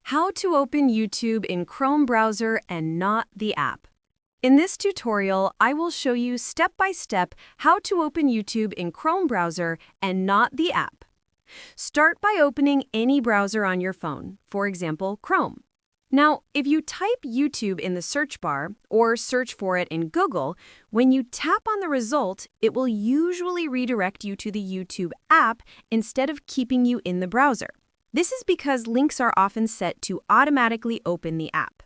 How to open YouTube in Chrome browser and not the app. In this tutorial, I will show you step-by-step how to open YouTube in Chrome browser and not the app. Start by opening any browser on your phone, for example, Chrome. Now, if you type YouTube in the search bar or search for it in Google, when you tap on the result, it will usually redirect you to the YouTube app instead of keeping you in the browser. This is because links are often set to automatically open the app.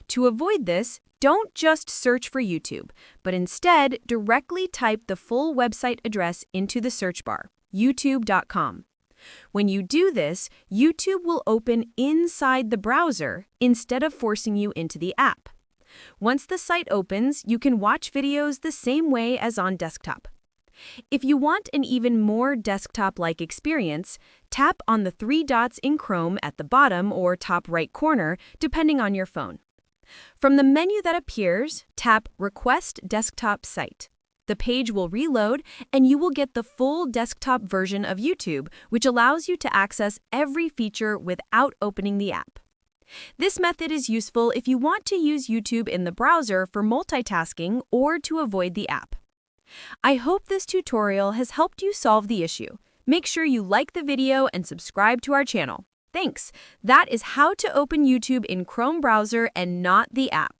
To avoid this, don't just search for YouTube, but instead directly type the full website address into the search bar, youtube.com. When you do this, YouTube will open inside the browser instead of forcing you into the app. Once the site opens, you can watch videos the same way as on desktop. If you want an even more desktop-like experience, tap on the three dots in Chrome at the bottom or top right corner, depending on your phone. From the menu that appears, tap Request Desktop Site. The page will reload, and you will get the full desktop version of YouTube, which allows you to access every feature without opening the app. This method is useful if you want to use YouTube in the browser for multitasking or to avoid the app. I hope this tutorial has helped you solve the issue. Make sure you like the video and subscribe to our channel. Thanks! That is how to open YouTube in Chrome browser and not the app.